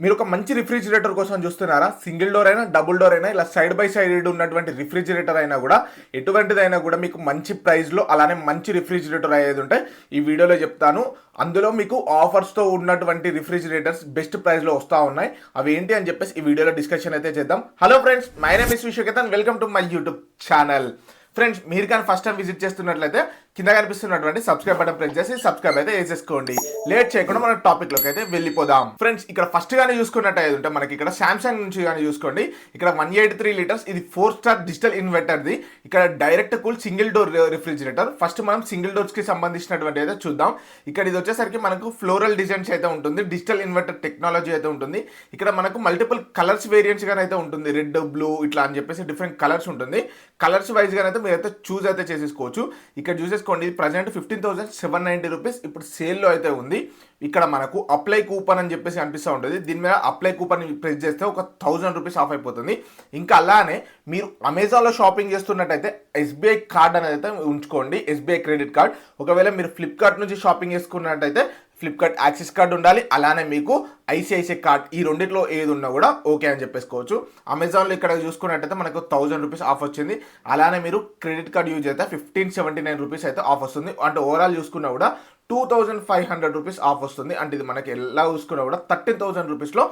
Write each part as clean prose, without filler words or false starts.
మీరు ఒక మంచి రిఫ్రిజిరేటర్ కోసం చూస్తున్నారా? సింగిల్ డోర్ అయినా డబుల్ డోర్ అయినా ఇలా సైడ్ బై సైడ్ ఉన్నటువంటి రిఫ్రిజిరేటర్ అయినా కూడా ఎటువంటిదైనా కూడా మీకు మంచి ప్రైస్లో అలానే మంచి రిఫ్రిజిరేటర్ అయ్యేది ఉంటే ఈ వీడియోలో చెప్తాను. అందులో మీకు ఆఫర్స్తో ఉన్నటువంటి రిఫ్రిజిరేటర్స్ బెస్ట్ ప్రైస్లో వస్తూ ఉన్నాయి. అవి ఏంటి అని చెప్పేసి ఈ వీడియోలో డిస్కషన్ అయితే చేద్దాం. Hello friends, my name is Vishwaketan. Welcome to my YouTube channel. Friends, మీరు కానీ ఫస్ట్ టైం విజిట్ చేస్తున్నట్లయితే కింద కనిపిస్తున్నటువంటి సబ్స్క్రైబ్ బటన్ ప్రెస్ చేసి సబ్స్క్రైబ్ అయితే వేసేసుకోండి. లేట్ చేయకుండా మన టాపిక్ లోకి అయితే వెళ్ళిపోదాం. ఫ్రెండ్స్, ఇక్కడ ఫస్ట్ గానే చూసుకున్నట్టు ఉంటే మనకి ఇక్కడ సామ్సంగ్ నుంచి కానీ చూసుకోండి. ఇక్కడ 183 లీటర్స్, ఇది 4 స్టార్ డిజిటల్ ఇన్వర్టర్ది. ఇక్కడ direct cool single door refrigerator. First మనం సింగిల్ డోర్స్ కి సంబంధించినటువంటి అయితే చూద్దాం. ఇక్కడ ఇది వచ్చేసరికి మనకు ఫ్లోరల్ డిజైన్స్ అయితే ఉంటుంది, డిజిటల్ ఇన్వర్టర్ టెక్నాలజీ అయితే ఉంటుంది. ఇక్కడ మనకు మల్టిపుల్ కలర్స్ వేరియంట్స్ గానీ అయితే ఉంటుంది, రెడ్ బ్లూ ఇట్లా అని చెప్పేసి డిఫరెంట్ కలర్స్ ఉంటుంది. కలర్స్ వైజ్ గా అయితే మీరైతే చూస్ అయితే చేసేసుకోవచ్చు. ఇక్కడ చూసేసుకోండి, ప్రజెంట్ 15,790 రూపీస్ ఇప్పుడు సేల్లో అయితే ఉంది. ఇక్కడ మనకు అప్లై కూపన్ అని చెప్పేసి అనిపిస్తూ ఉంటుంది. దీని మీద అప్లై కూపన్ ప్రెస్ చేస్తే ఒక 1000 రూపీస్ ఆఫ్ అయిపోతుంది. ఇంకా అలానే మీరు అమెజాన్లో షాపింగ్ చేస్తున్నట్టయితే SBI కార్డ్ అనేది అయితే ఉంచుకోండి, SBI క్రెడిట్ కార్డ్. ఒకవేళ మీరు ఫ్లిప్కార్ట్ నుంచి షాపింగ్ చేసుకున్నట్టయితే ఫ్లిప్కార్ట్ యాక్సిస్ కార్డ్ ఉండాలి. అలానే మీకు ICICI కార్డ్, ఈ రెండిట్లో ఏది ఉన్నా కూడా ఓకే అని చెప్పేసుకోవచ్చు. అమెజాన్లో ఇక్కడ చూసుకున్నట్టయితే మనకు 1000 రూపీస్ ఆఫ్ వచ్చింది. అలానే మీరు క్రెడిట్ కార్డ్ యూజ్ అయితే 1579 రూపీస్ అయితే ఆఫ్ వస్తుంది. అంటే ఓవరాల్ చూసుకున్నా కూడా 2500 రూపీస్ ఆఫ్ వస్తుంది. అంటే ఇది మనకి ఎలా చూసుకున్నా కూడా 13,000 రూపీస్లో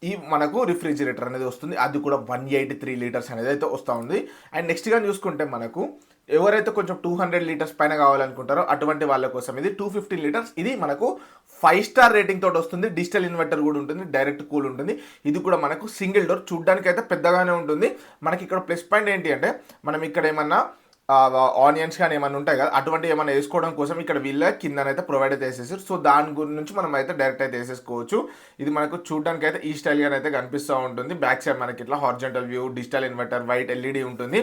ఈ మనకు రిఫ్రిజిరేటర్ అనేది వస్తుంది. అది కూడా 183 లీటర్స్ అనేది అయితే వస్తూ ఉంది. అండ్ నెక్స్ట్గా చూసుకుంటే మనకు ఎవరైతే కొంచెం 200 లీటర్స్ పైన కావాలనుకుంటారో అటువంటి వాళ్ళ కోసం ఇది 250 లీటర్స్. ఇది మనకు 5 స్టార్ రేటింగ్ తోటి వస్తుంది. డిజిటల్ ఇన్వర్టర్ కూడా ఉంటుంది, డైరెక్ట్ కూల్ ఉంటుంది. ఇది కూడా మనకు సింగిల్ డోర్, చూడడానికి అయితే పెద్దగానే ఉంటుంది. మనకి ఇక్కడ ప్లస్ పాయింట్ ఏంటి అంటే మనం ఇక్కడ ఏమన్నా ఆనియన్స్ కానీ ఏమైనా ఉంటాయి కదా, అటువంటి ఏమైనా వేసుకోవడం కోసం ఇక్కడ వీళ్ళ కిందనైతే ప్రొవైడ్ అయితే వేసేసారు. సో దాని గురించి మనం అయితే డైరెక్ట్ అయితే వేసేసుకోవచ్చు. ఇది మనకు చూడడానికి అయితే ఈ స్టైల్గా అయితే కనిపిస్తూ ఉంటుంది. బ్యాక్ సైడ్ మనకి ఇట్లా horizontal view, digital inverter, white LED ఉంటుంది.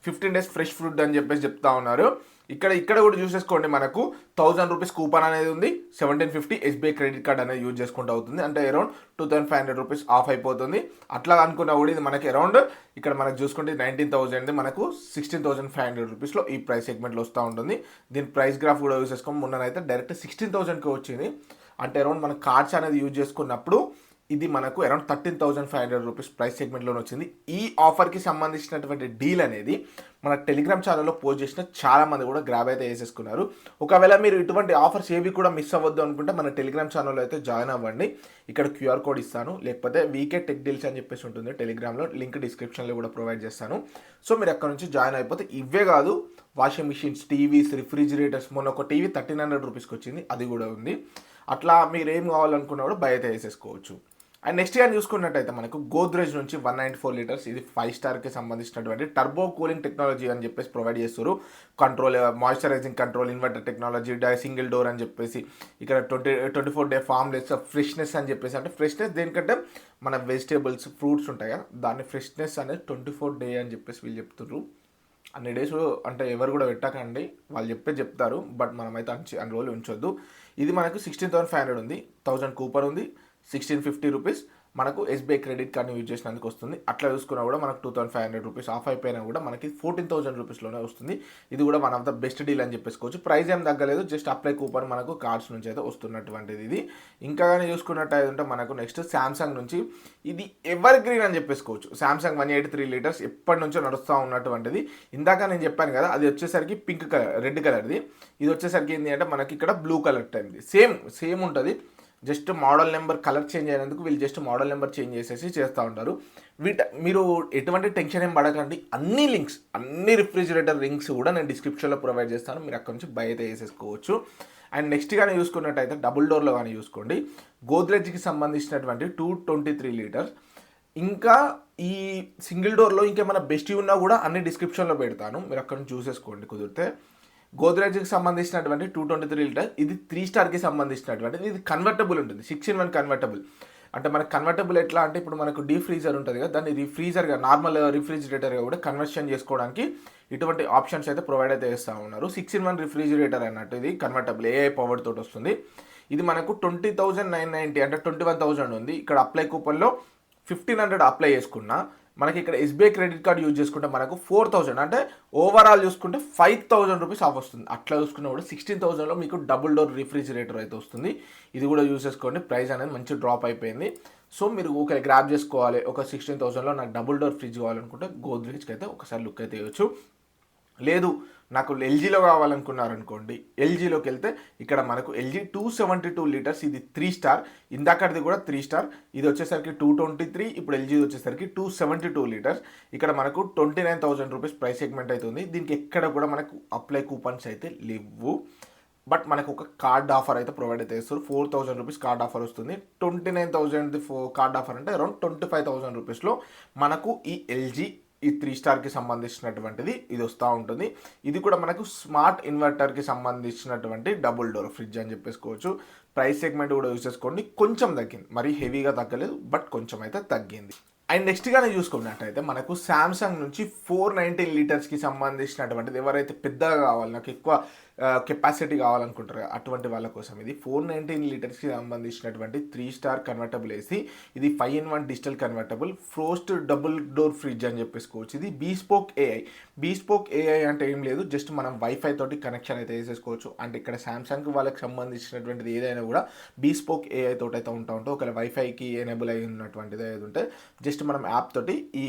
15 days ఫ్రెష్ ఫ్రూట్ అని చెప్పేసి చెప్తా ఉన్నారు. ఇక్కడ కూడా చూసేసుకోండి, మనకు 1000 రూపీస్ కూపన్ అనేది ఉంది. 1750 SBI క్రెడిట్ కార్డ్ అనేది యూజ్ చేసుకుంటూ అవుతుంది. అంటే అరౌండ్ 2500 రూపీస్ ఆఫ్ అయిపోతుంది. అట్లా అనుకున్నా కూడా ఇది మనకి అరౌండ్ ఇక్కడ మనకు చూసుకుంటే 19,000 మనకు 16,500 రూపీస్లో ఈ ప్రైస్ సెగ్మెంట్లో వస్తూ ఉంటుంది. దీని ప్రైస్ గ్రాఫ్ కూడా యూజ్ చేసుకోండి. మొన్ననైతే డైరెక్ట్ 16,000కి వచ్చింది. అంటే అరౌండ్ మన కార్డ్స్ అనేది యూజ్ చేసుకున్నప్పుడు ఇది మనకు అరౌండ్ 13,500 రూపీస్ ప్రైస్ సెగ్మెంట్లోనే వచ్చింది. ఈ ఆఫర్కి సంబంధించినటువంటి డీల్ అనేది మన టెలిగ్రామ్ ఛానల్లో పోస్ట్ చేసిన చాలామంది కూడా గ్రాబ్ అయితే వేసేసుకున్నారు. ఒకవేళ మీరు ఇటువంటి ఆఫర్స్ ఏవి కూడా మిస్ అవ్వద్దు అనుకుంటే మన టెలిగ్రామ్ ఛానల్లో అయితే జాయిన్ అవ్వండి. ఇక్కడ QR కోడ్ ఇస్తాను, లేకపోతే వీకే టెక్ డీల్స్ అని చెప్పేసి ఉంటుంది టెలిగ్రామ్లో, లింక్ డిస్క్రిప్షన్లో కూడా ప్రొవైడ్ చేస్తాను. సో మీరు అక్కడ నుంచి జాయిన్ అయిపోతే ఇవే కాదు, వాషింగ్ మిషన్స్, టీవీస్, రిఫ్రిజిరేటర్స్, మొన్న ఒక టీవీ 1300 రూపీస్కి వచ్చింది, అది కూడా ఉంది. అట్లా మీరు ఏం కావాలనుకున్నా కూడా బయట వేసేసుకోవచ్చు. అండ్ నెక్స్ట్ ఇయర్ చూసుకున్నట్టయితే మనకు గోద్రేజ్ నుంచి 194 లీటర్స్, ఇది 5 స్టార్కి సంబంధించినటువంటి టర్బో కూలింగ్ టెక్నాలజీ అని చెప్పేసి ప్రొవైడ్ చేస్తారు. Control, moisturising control, inverter technology, single door అని చెప్పేసి ఇక్కడ 24 day ఫార్మ్లెస్, ఫ్రెష్నెస్ అని చెప్పేసి. అంటే ఫ్రెష్నెస్ దేనికంటే మన వెజిటేబుల్స్, ఫ్రూట్స్ ఉంటాయి కదా, దాని ఫ్రెష్నెస్ అనేది 24 day అని చెప్పేసి వీళ్ళు చెప్తున్నారు. అన్ని డేస్ అంటే ఎవరు కూడా పెట్టకండి, వాళ్ళు చెప్తారు, బట్ మనమైతే అన్ని రోజులు ఉంచొద్దు. ఇది మనకు 16,500 ఉంది, 1000 కూపన్ ఉంది, 1650 రూపీస్ మనకు SBI క్రెడిట్ కార్డ్ని యూజ్ చేసినందుకు వస్తుంది. అట్లా చూసుకున్నా కూడా మనకు 2500 రూపీస్ ఆఫ్ అయిపోయినా కూడా మనకి 14,000 రూపీస్లోనే వస్తుంది. ఇది కూడా one of the best deal అని చెప్పేసుకోవచ్చు. ప్రైస్ ఏం తగ్గలేదు, జస్ట్ అప్లై కూపన్ మనకు కార్డ్స్ నుంచి అయితే వస్తున్నటువంటిది ఇది. ఇంకా కానీ చూసుకున్నట్టయితే మనకు నెక్స్ట్ సామ్సంగ్ నుంచి ఇది ఎవర్ గ్రీన్ అని చెప్పేసుకోవచ్చు. సామ్సంగ్ 183 లీటర్స్ ఎప్పటి నుంచో నడుస్తూ ఉన్నటువంటిది. ఇందాక నేను చెప్పాను కదా, అది వచ్చేసరికి పింక్ కలర్, రెడ్ కలర్ది. ఇది వచ్చేసరికి ఏంటి అంటే మనకి ఇక్కడ బ్లూ కలర్ టైంది, సేమ్ ఉంటుంది. Just model number colour change అయినందుకు వీళ్ళు జస్ట్ మోడల్ నెంబర్ చేంజ్ చేసేసి చేస్తూ ఉంటారు. మీరు ఎటువంటి టెన్షన్ ఏం పడకండి. అన్ని లింక్స్, అన్ని రిఫ్రిజిరేటర్ లింక్స్ కూడా నేను డిస్క్రిప్షన్లో ప్రొవైడ్ చేస్తాను, మీరు అక్కడ నుంచి బయట వేసేసుకోవచ్చు. అండ్ నెక్స్ట్ కానీ చూసుకున్నట్టయితే డబుల్ డోర్లో కానీ చూసుకోండి, గోద్రేజ్కి సంబంధించినటువంటి 223 లీటర్స్. ఇంకా ఈ సింగిల్ డోర్లో ఇంకేమైనా బెస్ట్ ఉన్నా కూడా అన్ని డిస్క్రిప్షన్లో పెడతాను, మీరు అక్కడ నుంచి చూసేసుకోండి కుదిరితే. గోద్రేజ్కి సంబంధించినటువంటి 223 లీటర్స్, ఇది 3 స్టార్కి సంబంధించినటువంటిది. ఇది కన్వర్టబుల్ ఉంటుంది, 6-in-1 కన్వర్టబుల్. అంటే మనకు కన్వర్టబుల్ ఎట్లా అంటే ఇప్పుడు మనకు డీప్ ఫ్రీజర్ ఉంటుంది కదా, దాన్ని ఫ్రీజర్గా నార్మల్ రిఫ్రిజిరేటర్గా కూడా కన్వర్షన్ చేసుకోవడానికి ఇటువంటి ఆప్షన్స్ అయితే ప్రొవైడ్ అయితే చేస్తూ ఉన్నారు. 6-in-1 రిఫ్రిజిరేటర్ అన్నట్టు ఇది కన్వర్టబుల్, AI పవర్ తోటి వస్తుంది. ఇది మనకు 20,990 అంటే 21,000 ఉంది. ఇక్కడ అప్లై కూపన్లో 1500 అప్లై చేసుకున్నా మనకి ఇక్కడ SBI క్రెడిట్ కార్డ్ యూజ్ చేసుకుంటే మనకు 4000, అంటే ఓవరాల్ చూసుకుంటే 5000 రూపీస్ ఆఫ్ వస్తుంది. అట్లా చూసుకున్నా కూడా 16,000లో మీకు డబుల్ డోర్ రిఫ్రిజిరేటర్ అయితే వస్తుంది. ఇది కూడా యూజ్ చేసుకోండి. ప్రైస్ అనేది మంచి డ్రాప్ అయిపోయింది. సో మీరు ఒకవేళ గ్రాప్ చేసుకోవాలి, ఒక 16,000లో నాకు డబుల్ డోర్ ఫ్రిడ్జ్ కావాలనుకుంటే గోద్రేజ్కి అయితే ఒకసారి లుక్ అయితే వేయచ్చు. లేదు నాకు ఎల్జీలో కావాలనుకున్నారనుకోండి, ఎల్జీలోకి వెళ్తే ఇక్కడ మనకు ఎల్జీ 272 లీటర్స్, ఇది 3 స్టార్, ఇందాకది కూడా 3 స్టార్, ఇది వచ్చేసరికి 223, ఇప్పుడు ఎల్జీ వచ్చేసరికి 272 లీటర్స్. ఇక్కడ మనకు 29,000 రూపీస్ ప్రైస్ సెగ్మెంట్ అవుతుంది. దీనికి ఎక్కడ కూడా మనకు అప్లై కూపన్స్ అయితే లేవు, బట్ మనకు ఒక కార్డ్ ఆఫర్ అయితే ప్రొవైడ్ అయితే చేస్తారు. 4,000 రూపీస్ కార్డ్ ఆఫర్ వస్తుంది. 29,000 కార్డ్ ఆఫర్ అంటే అరౌండ్ 25,000 రూపీస్లో మనకు ఈ ఎల్జీ ఈ 3 స్టార్కి సంబంధించినటువంటిది ఇది వస్తూ ఉంటుంది. ఇది కూడా మనకు స్మార్ట్ ఇన్వర్టర్కి సంబంధించినటువంటి డబుల్ డోర్ ఫ్రిడ్జ్ అని చెప్పేసుకోవచ్చు. ప్రైస్ సెగ్మెంట్ కూడా యూజ్ చేసుకోండి, కొంచెం తగ్గింది, మరీ హెవీగా తగ్గలేదు, బట్ కొంచెం అయితే తగ్గింది. అండ్ నెక్స్ట్గానే చూసుకున్నట్టయితే మనకు శాంసంగ్ నుంచి 419 లీటర్స్కి సంబంధించినటువంటిది, ఎవరైతే పెద్దగా కావాలి, నాకు ఎక్కువ కెపాసిటీ కావాలనుకుంటారు అటువంటి వాళ్ళ కోసం ఇది 419 లీటర్స్కి సంబంధించినటువంటి 3 స్టార్ కన్వర్టబుల్ ఏసీ. ఇది 5-in-1 digital convertible frost double door fridge అని చెప్పేసుకోవచ్చు. ఇది బీస్పోక్ ఏఐ. బీస్పోక్ ఏఐ అంటే ఏం లేదు, జస్ట్ మనం వైఫై తోటి కనెక్షన్ అయితే వేసేసుకోవచ్చు. అంటే ఇక్కడ శాంసంగ్ వాళ్ళకి సంబంధించినటువంటిది ఏదైనా కూడా బీస్పోక్ ఏఐ తోటి అయితే ఉంటుంది. ఒకవేళ వైఫైకి ఎనేబుల్ అయి ఉన్నటువంటిది ఏది ఉంటే జస్ట్ మనం యాప్ తోటి ఈ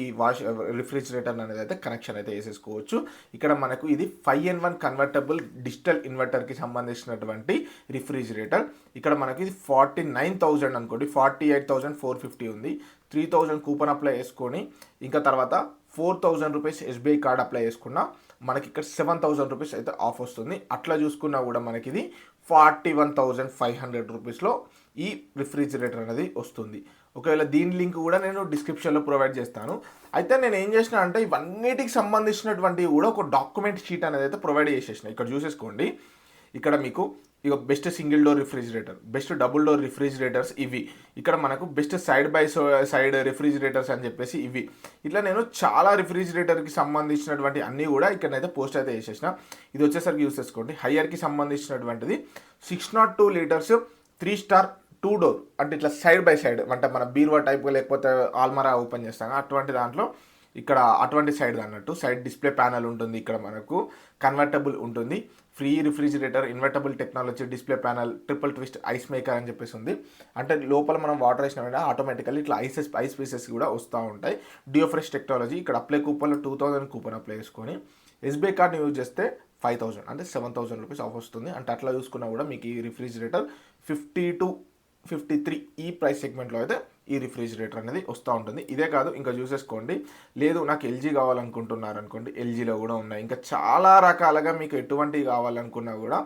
రిఫ్రిజిరేటర్ అనేది అయితే కనెక్షన్ అయితే వేసేసుకోవచ్చు. ఇక్కడ మనకు ఇది 5-in-1 కన్వర్టబుల్ డిజిటల్ ఇన్వర్టర్కి సంబంధించినటువంటి రిఫ్రిజిరేటర్. ఇక్కడ మనకి ఇది 49,000 అనుకోండి, 48,450 ఉంది. 3,000 కూపన్ అప్లై చేసుకొని ఇంకా తర్వాత 4,000 రూపీస్ ఎస్బీఐ కార్డ్ అప్లై చేసుకున్నా మనకి ఇక్కడ 7,000 రూపీస్ అయితే ఆఫ్ వస్తుంది. అట్లా చూసుకున్నా కూడా మనకి ఇది 41,500 రూపీస్లో ఈ రిఫ్రిజిరేటర్ అనేది వస్తుంది. ఒకవేళ దీని లింక్ కూడా నేను డిస్క్రిప్షన్లో ప్రొవైడ్ చేస్తాను. అయితే నేను ఏం చేసిన అంటే ఇవన్నిటికి సంబంధించినటువంటి కూడా ఒక డాక్యుమెంట్ షీట్ అనేది అయితే ప్రొవైడ్ చేసేసిన. ఇక్కడ చూసేసుకోండి, ఇక్కడ మీకు ఇక best single door refrigerator, best double door refrigerators ఇవి, ఇక్కడ మనకు best side by side refrigerators అని చెప్పేసి ఇవి. ఇట్లా నేను చాలా రిఫ్రిజిరేటర్కి సంబంధించినటువంటి అన్నీ కూడా ఇక్కడనైతే పోస్ట్ అయితే చేసేసిన. ఇది వచ్చేసరికి యూస్ చేసుకోండి. హయ్యర్కి సంబంధించినటువంటిది 602 లీటర్స్ 3 స్టార్ 2 డోర్, అంటే ఇట్లా సైడ్ బై సైడ్, అంటే మన బీరువా టైప్ లేకపోతే ఆల్మరా ఓపెన్ చేస్తాను అటువంటి దాంట్లో ఇక్కడ అటువంటి సైడ్ అన్నట్టు సైడ్ డిస్ప్లే ప్యానల్ ఉంటుంది. ఇక్కడ మనకు కన్వర్టబుల్ ఉంటుంది. Free refrigerator, invertible technology, display panel, triple twist ice maker అని చెప్పేసి ఉంది. అంటే లోపల మనం వాటర్ వేసిన వెంటనే ఆటోమేటికల్లీ ఇట్లా ఐస్ పీసెస్ కూడా వస్తూ ఉంటాయి. డియోఫ్రెష్ టెక్నాలజీ. ఇక్కడ అప్లై కూపన్లో 2,000 కూపన్ అప్లై చేసుకొని ఎస్బీఐ కార్డ్ని యూజ్ చేస్తే 5,000 అంటే 7,000 రూపీస్ ఆఫ్ వస్తుంది. అంటే అట్లా చూసుకున్నా కూడా మీకు ఈ రిఫ్రిజిరేటర్ 50 to 53 ఈ ప్రైస్ సెగ్మెంట్లో అయితే ఈ రిఫ్రిజిరేటర్ అనేది వస్తూ ఉంటుంది. ఇదే కాదు, ఇంకా చూసేసుకోండి. లేదు నాకు ఎల్జీ కావాలనుకుంటున్నారనుకోండి, ఎల్జీలో కూడా ఉన్నాయి. ఇంకా చాలా రకాలుగా మీకు ఎటువంటివి కావాలనుకున్నా కూడా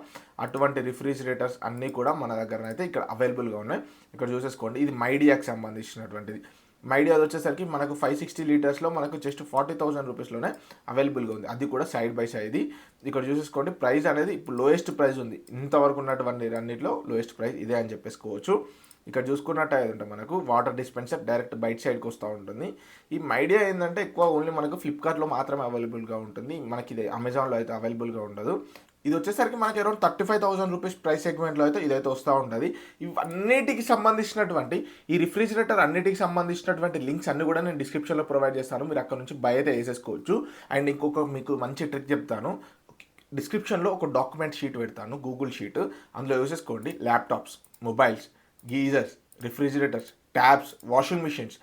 అటువంటి రిఫ్రిజిరేటర్స్ అన్నీ కూడా మన దగ్గర అయితే ఇక్కడ అవైలబుల్గా ఉన్నాయి. ఇక్కడ చూసేసుకోండి, ఇది మైడియాకి సంబంధించినటువంటిది. మైడియా వచ్చేసరికి మనకు 560 లీటర్స్లో మనకు జస్ట్ 40,000 రూపీస్లోనే అవైలబుల్గా ఉంది. అది కూడా సైడ్ బై సైడ్. ఇక్కడ చూసేసుకోండి, ప్రైస్ అనేది ఇప్పుడు లోయెస్ట్ ప్రైస్ ఉంది. ఇంతవరకు ఉన్నటువంటి అన్నింటిలో లోయెస్ట్ ప్రైస్ ఇదే అని చెప్పేసుకోవచ్చు. ఇక్కడ చూసుకున్నట్టు ఏదంటే మనకు వాటర్ డిస్పెన్సర్ డైరెక్ట్ బయట సైడ్కి వస్తూ ఉంటుంది. ఈ మైడియా ఏంటంటే ఎక్కువ ఓన్లీ మనకు ఫ్లిప్కార్ట్లో మాత్రమే అవైలబుల్గా ఉంటుంది, మనకి ఇది అమెజాన్లో అయితే అవైలబుల్గా ఉండదు. ఇది వచ్చేసరికి మనకి అరౌండ్ 35,000 రూపీస్ ప్రైస్ సెగ్మెంట్లో అయితే ఇదైతే వస్తూ ఉంటుంది. ఇవన్నిటికి సంబంధించినటువంటి ఈ రిఫ్రిజిరేటర్ అన్నిటికి సంబంధించినటువంటి లింక్స్ అన్ని కూడా నేను డిస్క్రిప్షన్లో ప్రొవైడ్ చేస్తాను. మీరు అక్కడ నుంచి బై అయితే వేసేసుకోవచ్చు. అండ్ ఇంకొక మీకు మంచి ట్రిక్ చెప్తాను, డిస్క్రిప్షన్లో ఒక డాక్యుమెంట్ షీట్ పెడతాను, గూగుల్ షీట్. అందులో వేసేసుకోండి laptops, mobiles, geysers, refrigerators, tabs, washing machines,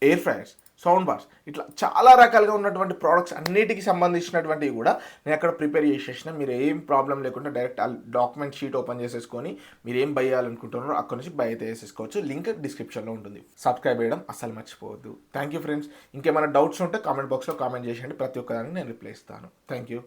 air fryers, sound bars, ఇట్లా చాలా రకాలుగా ఉన్నటువంటి ప్రోడక్ట్స్ అన్నిటికి సంబంధించినటువంటివి కూడా నేను అక్కడ ప్రిపేర్ చేసేసిన. మీరు ఏం ప్రాబ్లం లేకుండా డైరెక్ట్ డాక్యుమెంట్ షీట్ ఓపెన్ చేసేసుకొని మీరు ఏం బై చేయాలనుకుంటున్నారో అక్కడ నుంచి బై అయితే చేసేసుకోవచ్చు. లింక్ డిస్క్రిప్షన్లో ఉంటుంది. సబ్స్క్రైబ్ చేయడం అస్సలు మర్చిపోవద్దు. Thank you friends. ఇంకేమైనా డౌట్స్ ఉంటే కామెంట్ బాక్స్లో కామెంట్ చేసేయండి, ప్రతి ఒక్కదానికి నేను రిప్లై ఇస్తాను. Thank you.